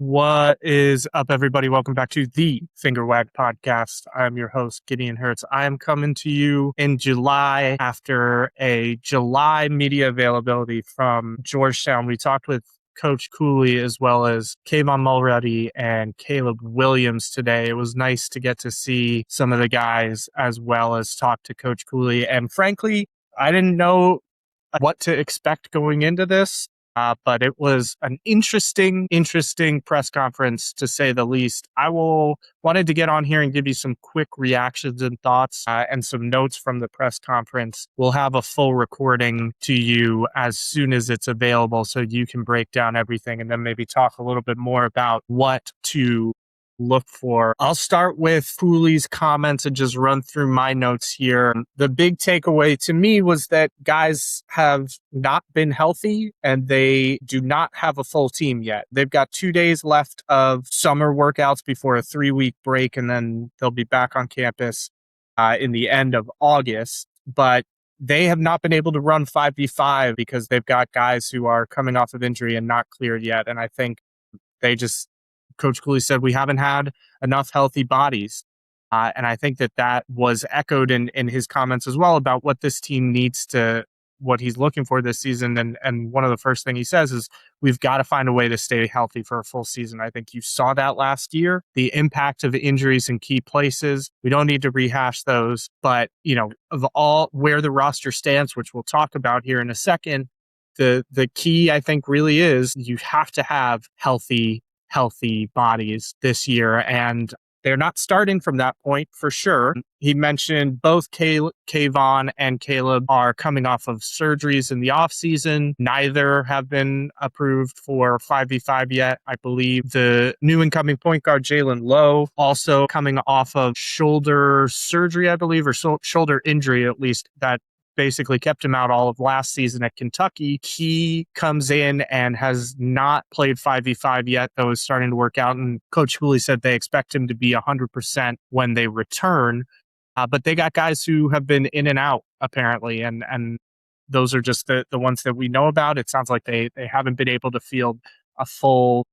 What is up, everybody? Welcome back to the Finger Wag Podcast. I'm your host, Gideon Hertz. I am coming to you in July after a July media availability from Georgetown. We talked with Coach Cooley as well as Kayvaun Mulready and Caleb Williams today. It was nice to get to see some of the guys as well as talk to Coach Cooley. And frankly, I didn't know what to expect going into this. But it was an interesting press conference, to say the least. Wanted to get on here and give you some quick reactions and thoughts and some notes from the press conference. We'll have a full recording to you as soon as it's available so you can break down everything and then maybe talk a little bit more about what to look for. I'll start with Cooley's comments and just run through my notes here. The big takeaway to me was that guys have not been healthy and they do not have a full team yet. They've got 2 days left of summer workouts before a 3-week break, and then they'll be back on campus in the end of August. But they have not been able to run 5v5 because they've got guys who are coming off of injury and not cleared yet. And I think Coach Cooley said, we haven't had enough healthy bodies. And I think that was echoed in his comments as well about what this team needs what he's looking for this season. And one of the first things he says is, we've got to find a way to stay healthy for a full season. I think you saw that last year, the impact of injuries in key places. We don't need to rehash those, but of all where the roster stands, which we'll talk about here in a second, the key I think really is you have to have healthy bodies this year, and they're not starting from that point for sure. He mentioned both Kayvaun and Caleb are coming off of surgeries in the offseason. Neither have been approved for 5v5 yet. I believe the new incoming point guard, Jalen Lowe, also coming off of shoulder surgery, I believe, or shoulder injury at least, that basically kept him out all of last season at Kentucky. He comes in and has not played 5v5 yet, though is starting to work out. And Coach Cooley said they expect him to be 100% when they return. But they got guys who have been in and out, apparently. And those are just the ones that we know about. It sounds like they haven't been able to field a full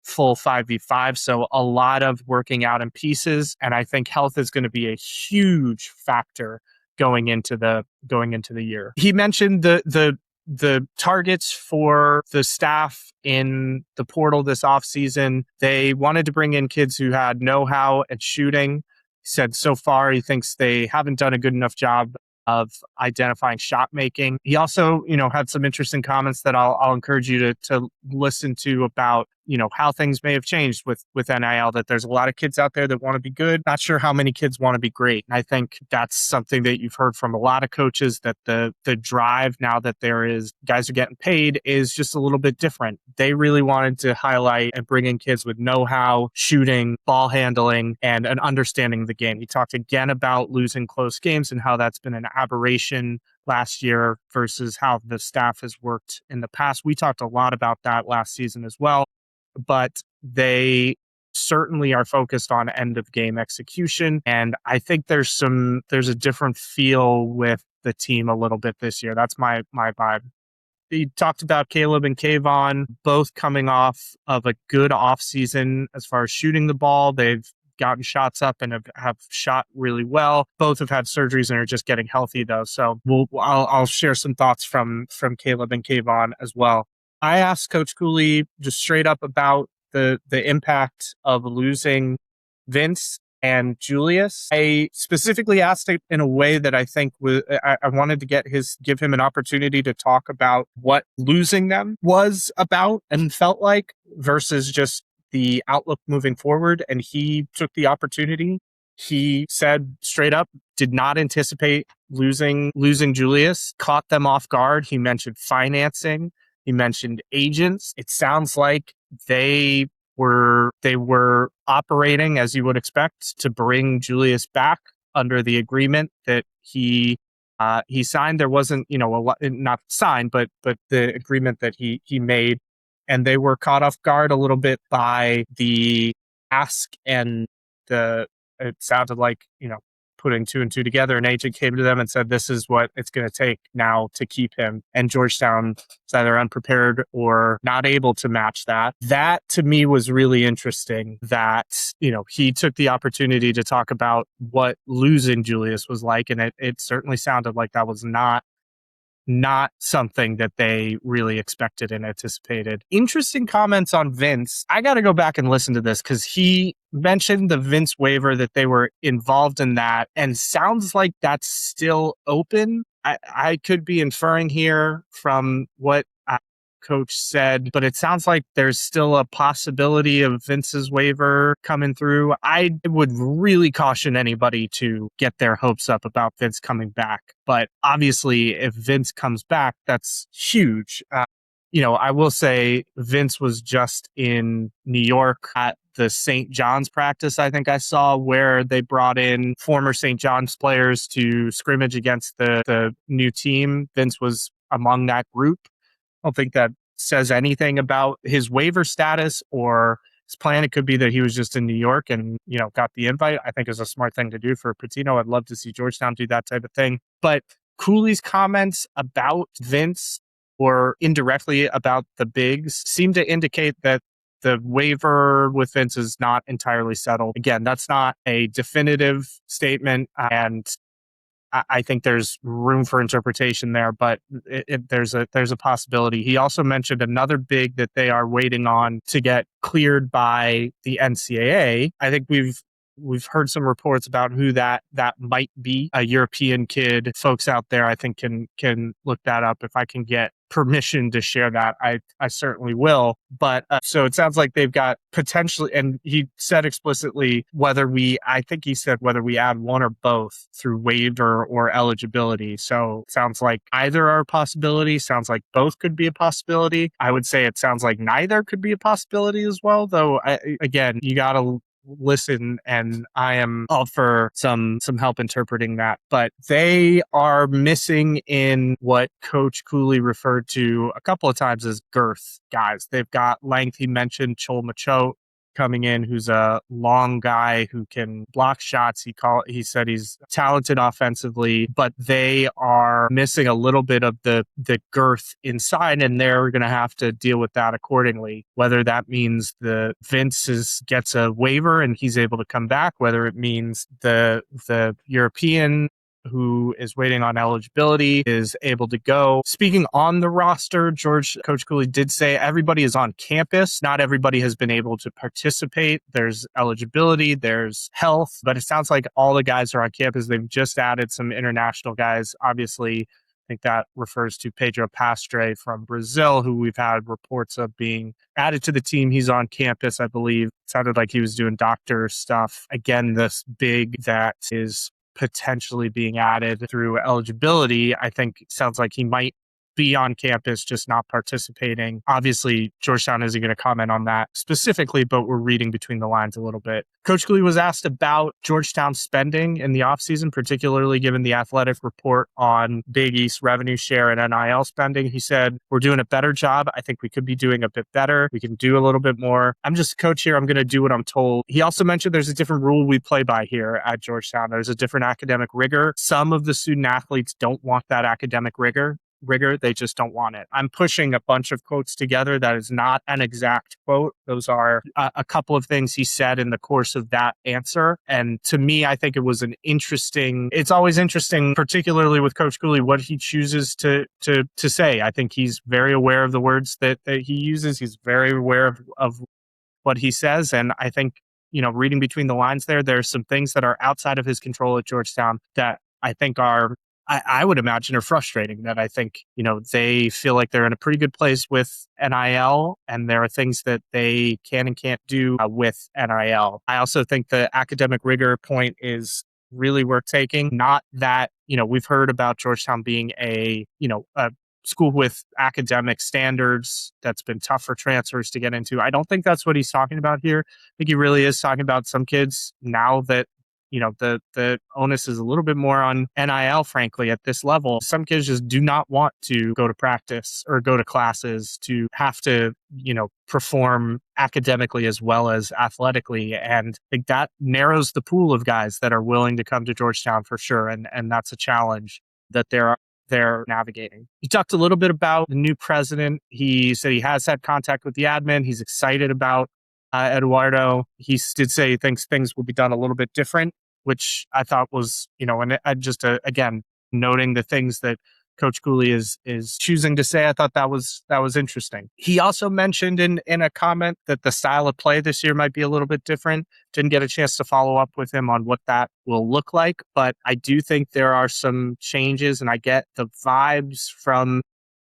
5v5. So a lot of working out in pieces. And I think health is going to be a huge factor going into the year. He mentioned the targets for the staff in the portal this offseason. They wanted to bring in kids who had know-how at shooting. He said so far he thinks they haven't done a good enough job of identifying shot making. He also, had some interesting comments that I'll encourage you to listen to about, how things may have changed with NIL, that there's a lot of kids out there that want to be good. Not sure how many kids want to be great. And I think that's something that you've heard from a lot of coaches, that the drive now that guys are getting paid is just a little bit different. They really wanted to highlight and bring in kids with know-how, shooting, ball handling, and an understanding of the game. He talked again about losing close games and how that's been an aberration last year versus how the staff has worked in the past. We talked a lot about that last season as well, but they certainly are focused on end of game execution. And I think there's a different feel with the team a little bit this year. That's my vibe. He talked about Caleb and Kayvaun both coming off of a good offseason as far as shooting the ball. They've gotten shots up and have shot really well. Both have had surgeries and are just getting healthy though. So I'll share some thoughts from Caleb and Kayvaun as well. I asked Coach Cooley just straight up about the impact of losing Vince and Julius. I specifically asked it in a way that I think I wanted to give him an opportunity to talk about what losing them was about and felt like versus just the outlook moving forward. And he took the opportunity. He said straight up, did not anticipate losing Julius, caught them off guard. He mentioned financing. He mentioned agents. It sounds like they were operating as you would expect to bring Julius back under the agreement that he signed. There wasn't, not signed, but the agreement that he made. And they were caught off guard a little bit by the ask and it sounded like, putting two and two together. An agent came to them and said, this is what it's going to take now to keep him. And Georgetown is either unprepared or not able to match that. That to me was really interesting that, he took the opportunity to talk about what losing Julius was like. And it certainly sounded like that was not something that they really expected and anticipated. Interesting comments on Vince. I got to go back and listen to this because he mentioned the Vince waiver, that they were involved in that, and sounds like that's still open. I could be inferring here from what coach said, but it sounds like there's still a possibility of Vince's waiver coming through. I would really caution anybody to get their hopes up about Vince coming back. But obviously, if Vince comes back, that's huge. I will say Vince was just in New York at the St. John's practice, I think I saw, where they brought in former St. John's players to scrimmage against the new team. Vince was among that group. I don't think that says anything about his waiver status or his plan. It could be that he was just in New York and, got the invite. I think is a smart thing to do for Pitino. I'd love to see Georgetown do that type of thing. But Cooley's comments about Vince or indirectly about the bigs seem to indicate that the waiver with Vince is not entirely settled. Again, that's not a definitive statement, and I think there's room for interpretation there, but there's a possibility. He also mentioned another big that they are waiting on to get cleared by the NCAA. I think we've heard some reports about who that might be. A European kid. Folks out there, I think, can look that up. If I can get permission to share that, I certainly will. But so it sounds like they've got potentially, and he said explicitly whether we add one or both through waiver or eligibility. So it sounds like either are a possibility. Sounds like both could be a possibility. I would say it sounds like neither could be a possibility as well, though. Again, you got to listen, and I am all for some help interpreting that. But they are missing in what Coach Cooley referred to a couple of times as girth guys. They've got length. He mentioned Chol Machot coming in, who's a long guy who can block shots. He said he's talented offensively, but they are missing a little bit of the girth inside, and they're going to have to deal with that accordingly. Whether that means the Vince gets a waiver and he's able to come back, whether it means the European who is waiting on eligibility is able to go. Speaking on the roster, Coach Cooley did say everybody is on campus. Not everybody has been able to participate. There's eligibility, there's health, but it sounds like all the guys are on campus. They've just added some international guys. Obviously, I think that refers to Pedro Pastre from Brazil, who we've had reports of being added to the team. He's on campus, I believe. It sounded like he was doing doctor stuff. Again, this big that is potentially being added through eligibility, I think sounds like he might be on campus, just not participating. Obviously, Georgetown isn't going to comment on that specifically, but we're reading between the lines a little bit. Coach Cooley was asked about Georgetown's spending in the offseason, particularly given the Athletic report on Big East revenue share and NIL spending. He said, we're doing a better job. I think we could be doing a bit better. We can do a little bit more. I'm just a coach here. I'm going to do what I'm told. He also mentioned there's a different rule we play by here at Georgetown. There's a different academic rigor. Some of the student athletes don't want that academic rigor. They just don't want it. I'm pushing a bunch of quotes together. That is not an exact quote. Those are a couple of things he said in the course of that answer. And to me, I think it was it's always interesting, particularly with Coach Cooley, what he chooses to say. I think he's very aware of the words that he uses. He's very aware of what he says. And I think, reading between the lines there's some things that are outside of his control at Georgetown that I think I would imagine are frustrating, that I think, they feel like they're in a pretty good place with NIL, and there are things that they can and can't do with NIL. I also think the academic rigor point is really worth taking. Not that, we've heard about Georgetown being a school with academic standards that's been tough for transfers to get into. I don't think that's what he's talking about here. I think he really is talking about some kids now that the onus is a little bit more on NIL, frankly, at this level. Some kids just do not want to go to practice or go to classes to have to, perform academically as well as athletically. And I think that narrows the pool of guys that are willing to come to Georgetown for sure. And that's a challenge that they're navigating. He talked a little bit about the new president. He said he has had contact with the admin. He's excited about Eduardo. He did say he thinks things will be done a little bit different, which I thought was, and just again, noting the things that Coach Cooley is choosing to say. I thought that was interesting. He also mentioned in a comment that the style of play this year might be a little bit different. Didn't get a chance to follow up with him on what that will look like, but I do think there are some changes, and I get the vibes from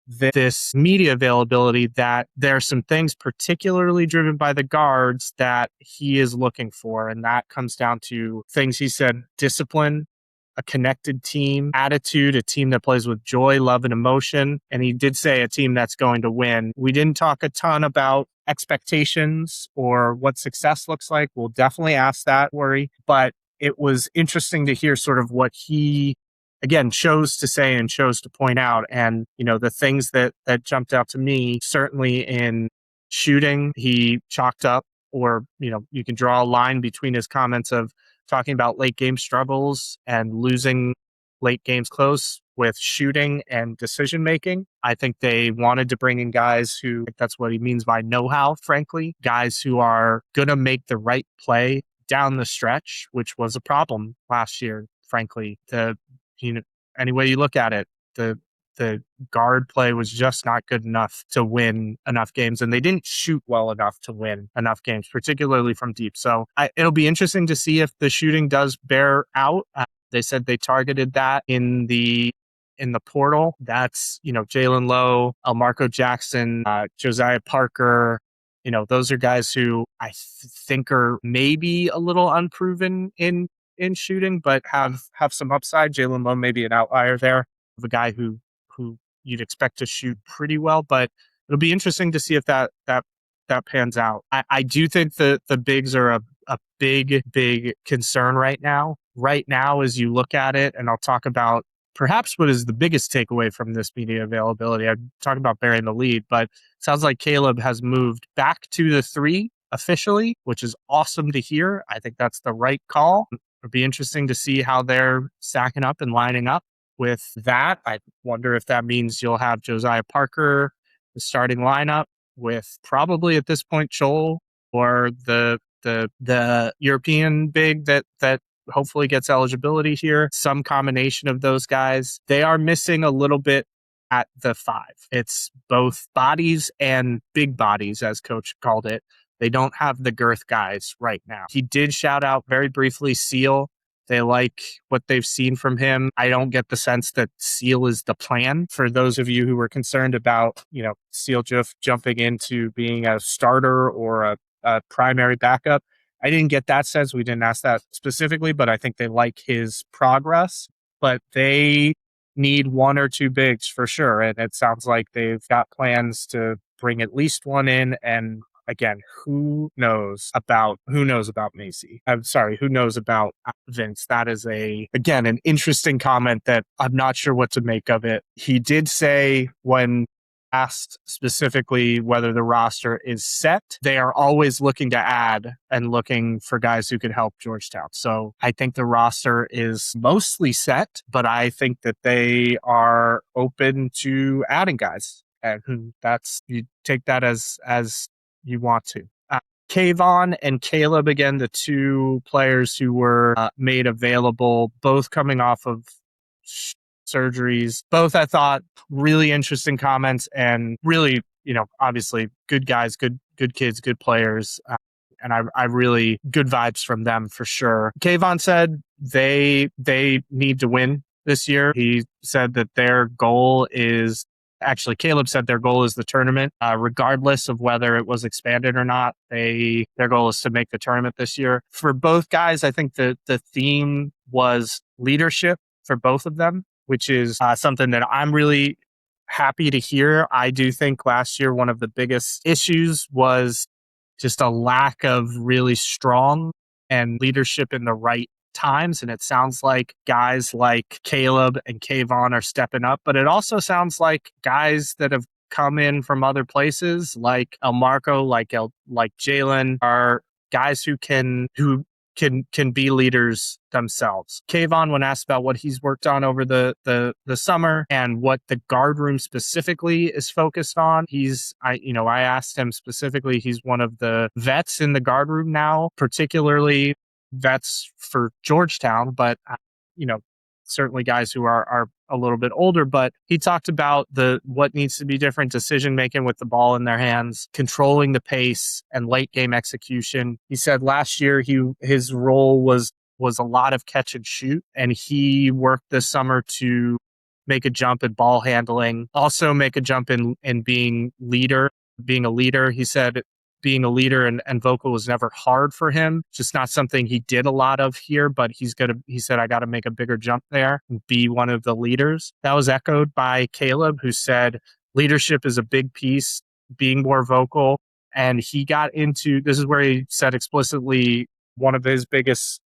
this media availability that there are some things particularly driven by the guards that he is looking for. And that comes down to things he said: discipline, a connected team, attitude, a team that plays with joy, love, and emotion. And he did say a team that's going to win. We didn't talk a ton about expectations or what success looks like. We'll definitely ask that, Worry. But it was interesting to hear sort of what he, again, chose to say and chose to point out. And, the things that jumped out to me, certainly in shooting, he chalked up, or, you can draw a line between his comments of talking about late game struggles and losing late games close with shooting and decision making. I think they wanted to bring in guys who, that's what he means by know-how, frankly, guys who are going to make the right play down the stretch, which was a problem last year, frankly. Any way you look at it, the guard play was just not good enough to win enough games, and they didn't shoot well enough to win enough games, particularly from deep. So it'll be interesting to see if the shooting does bear out. They said they targeted that in the portal. That's, Jalen Lowe, Marco Jackson, Josiah Parker. Those are guys who I think are maybe a little unproven in shooting, but have some upside. Jalen Lowe may be an outlier there, of a guy who you'd expect to shoot pretty well, but it'll be interesting to see if that pans out. I do think the bigs are a big concern right now. Right now, as you look at it, and I'll talk about perhaps what is the biggest takeaway from this media availability. I'm talking about burying the lead, but it sounds like Caleb has moved back to the 3 officially, which is awesome to hear. I think that's the right call. It'll be interesting to see how they're stacking up and lining up with that. I wonder if that means you'll have Josiah Parker, the starting lineup, with probably at this point Joel, or the European big that hopefully gets eligibility here. Some combination of those guys. They are missing a little bit at the 5. It's both bodies and big bodies, as Coach called it. They don't have the girth guys right now. He did shout out very briefly Seal. They like what they've seen from him. I don't get the sense that Seal is the plan. For those of you who were concerned about, Seal just jumping into being a starter or a primary backup, I didn't get that sense. We didn't ask that specifically, but I think they like his progress. But they need 1 or 2 bigs for sure. And it sounds like they've got plans to bring at least one in. And again, who knows about Macy? I'm sorry, who knows about Vince? That is an interesting comment that I'm not sure what to make of it. He did say, when asked specifically whether the roster is set, they are always looking to add and looking for guys who could help Georgetown. So I think the roster is mostly set, but I think that they are open to adding guys. And you take that as you want to. Kayvaun and Caleb, again, the 2 players who were made available, both coming off of surgeries. Both, I thought, really interesting comments, and really, obviously good guys, good kids, good players. And I really good vibes from them for sure. Kayvaun said they need to win this year. He said that their goal is, actually, Caleb said their goal is the tournament, regardless of whether it was expanded or not. Their goal is to make the tournament this year. For both guys, I think the theme was leadership for both of them, which is something that I'm really happy to hear. I do think last year one of the biggest issues was just a lack of really strong and leadership in the right times, and it sounds like guys like Caleb and Kayvaun are stepping up, but it also sounds like guys that have come in from other places like El Marco, like Jalen, are guys who can be leaders themselves. Kayvaun, when asked about what he's worked on over the summer and what the guard room specifically is focused on, I asked him specifically, he's one of the vets in the guard room now, particularly vets for Georgetown, but you know, certainly guys who are a little bit older. But he talked about what needs to be different: decision making with the ball in their hands, controlling the pace, and late game execution. He said last year his role was a lot of catch and shoot, and he worked this summer to make a jump in ball handling, also make a jump in being a leader. He said being a leader and vocal was never hard for him. Just not something he did a lot of here, but he said, I got to make a bigger jump there and be one of the leaders. That was echoed by Caleb, who said leadership is a big piece, being more vocal. And he got into, this is where he said explicitly, one of his biggest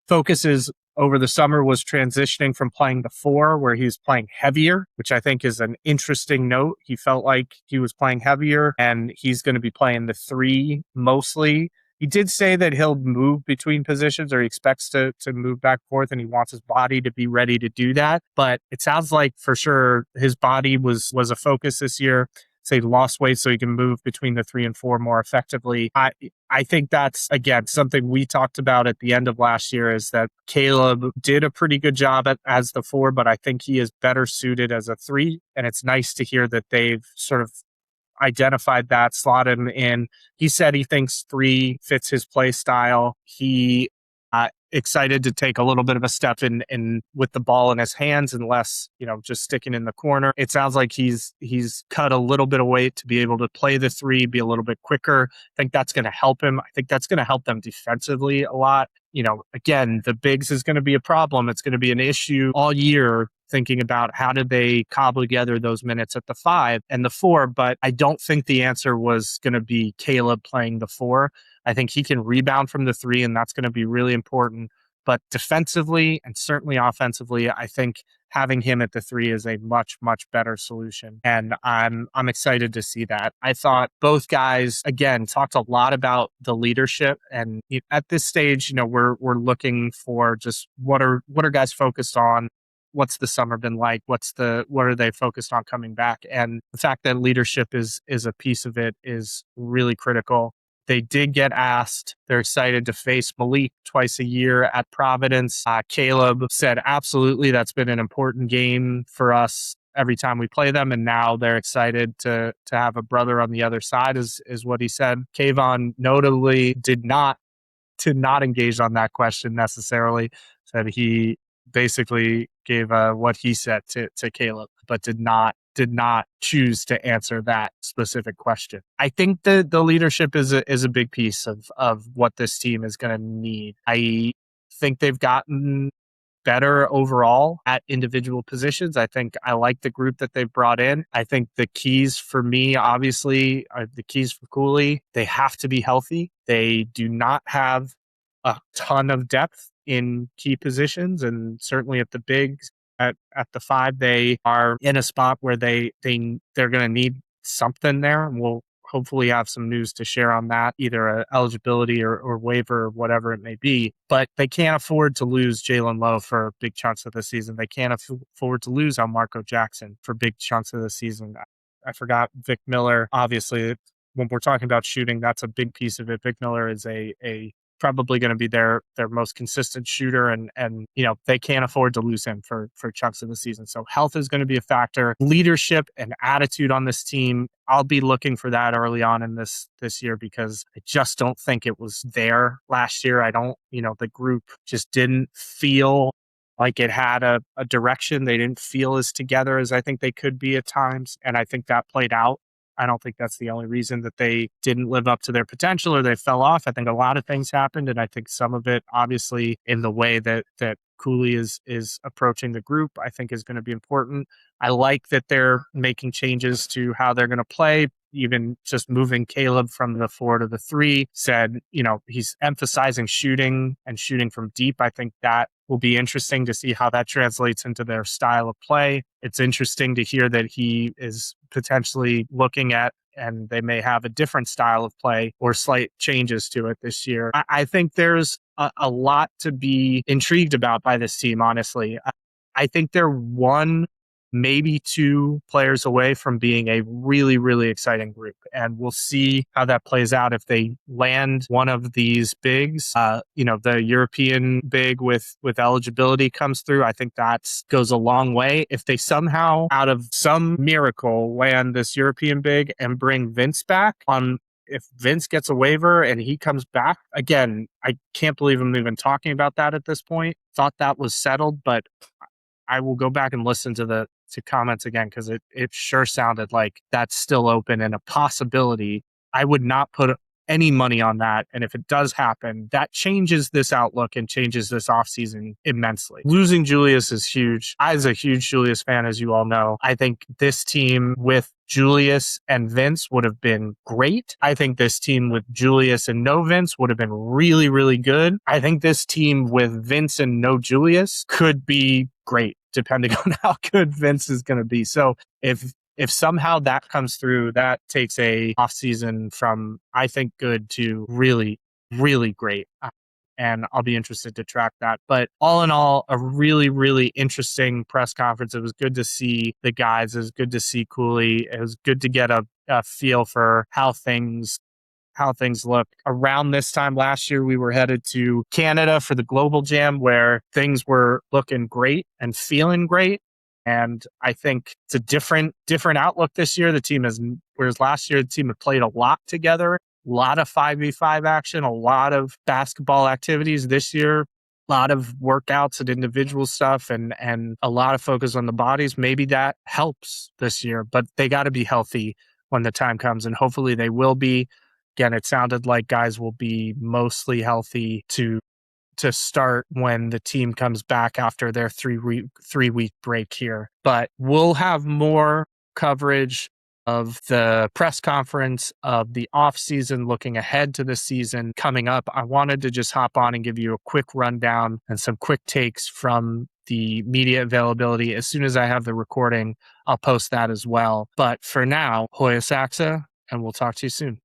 focuses over the summer was transitioning from playing the 4, where he was playing heavier, which I think is an interesting note. He felt like he was playing heavier, and he's going to be playing the 3 mostly. He did say that he'll move between positions, or he expects to move back and forth, and he wants his body to be ready to do that. But it sounds like for sure his body was a focus this year. Say lost weight so he can move between the 3 and 4 more effectively. I think that's, again, something we talked about at the end of last year, is that Caleb did a pretty good job as the 4, but I think he is better suited as a 3. And it's nice to hear that they've sort of identified that, slotted him in. He said he thinks 3 fits his play style. He excited to take a little bit of a step in with the ball in his hands and less, just sticking in the corner. It sounds like he's cut a little bit of weight to be able to play the 3, be a little bit quicker. I think that's going to help him. I think that's going to help them defensively a lot. Again, the bigs is going to be a problem. It's going to be an issue all year, thinking about how did they cobble together those minutes at the 5 and the 4. But I don't think the answer was going to be Caleb playing the 4. I think he can rebound from the 3, and that's going to be really important. But defensively and certainly offensively, I think having him at the 3 is a much, much better solution. And I'm excited to see that. I thought both guys, again, talked a lot about the leadership. And at this stage, we're looking for just what are guys focused on? What's the summer been like? What are they focused on coming back? And the fact that leadership is a piece of it is really critical. They did get asked. They're excited to face Malik twice a year at Providence. Caleb said, absolutely, that's been an important game for us every time we play them. And now they're excited to have a brother on the other side, is what he said. Kayvaun notably did not engage on that question necessarily. Said he basically gave what he said to Caleb, but did not choose to answer that specific question. I think the leadership is a big piece of what this team is going to need. I think they've gotten better overall at individual positions. I think I like the group that they've brought in. I think the keys for me, obviously, are the keys for Cooley. They have to be healthy. They do not have a ton of depth in key positions, and certainly at the bigs. At the 5, they are in a spot where they're going to need something there. And we'll hopefully have some news to share on that, either a eligibility or waiver or whatever it may be. But they can't afford to lose Jalen Lowe for big chunks of the season. They can't afford to lose Marco Jackson for big chunks of the season. I forgot Vic Miller. Obviously, when we're talking about shooting, that's a big piece of it. Vic Miller is a probably going to be their most consistent shooter, and they can't afford to lose him for chunks of the season. So health is going to be a factor. Leadership and attitude on this team, I'll be looking for that early on in this year, because I just don't think it was there last year. I don't, the group just didn't feel like it had a direction. They didn't feel as together as I think they could be at times, and I think that played out. I don't think that's the only reason that they didn't live up to their potential or they fell off. I think a lot of things happened, and I think some of it, obviously, in the way that Cooley is approaching the group, I think is going to be important. I like that they're making changes to how they're going to play. even just moving Caleb from the 4 to the 3, said, he's emphasizing shooting and shooting from deep. I think that will be interesting to see how that translates into their style of play. It's interesting to hear that he is potentially looking at, and they may have a different style of play or slight changes to it this year. I think there's a lot to be intrigued about by this team, honestly. I think they're one, maybe two players away from being a really, really exciting group. And we'll see how that plays out if they land one of these bigs. The European big with eligibility comes through. I think that goes a long way. If they somehow, out of some miracle, land this European big and bring Vince back on, if Vince gets a waiver and he comes back, again, I can't believe I'm even talking about that at this point. Thought that was settled, but I will go back and listen to comments again, because it sure sounded like that's still open and a possibility. I would not put any money on that. And if it does happen, that changes this outlook and changes this offseason immensely. Losing Julius is huge. I was a huge Julius fan, as you all know. I think this team with Julius and Vince would have been great. I think this team with Julius and no Vince would have been really, really good. I think this team with Vince and no Julius could be great, depending on how good Vince is going to be. So if somehow that comes through, that takes a offseason from, I think, good to really, really great. And I'll be interested to track that. But all in all, a really, really interesting press conference. It was good to see the guys. It was good to see Cooley. It was good to get a feel for how things look. Around this time last year, we were headed to Canada for the Global Jam, where things were looking great and feeling great. And I think it's a different outlook this year. Whereas last year, the team had played a lot together, a lot of 5v5 action, a lot of basketball activities. This year, a lot of workouts and individual stuff and a lot of focus on the bodies. Maybe that helps this year, but they got to be healthy when the time comes, and hopefully they will be. Again, it sounded like guys will be mostly healthy to start when the team comes back after their 3-week break here. But we'll have more coverage of the press conference, of the off season, looking ahead to the season coming up. I wanted to just hop on and give you a quick rundown and some quick takes from the media availability. As soon as I have the recording, I'll post that as well. But for now, Hoyas, and we'll talk to you soon.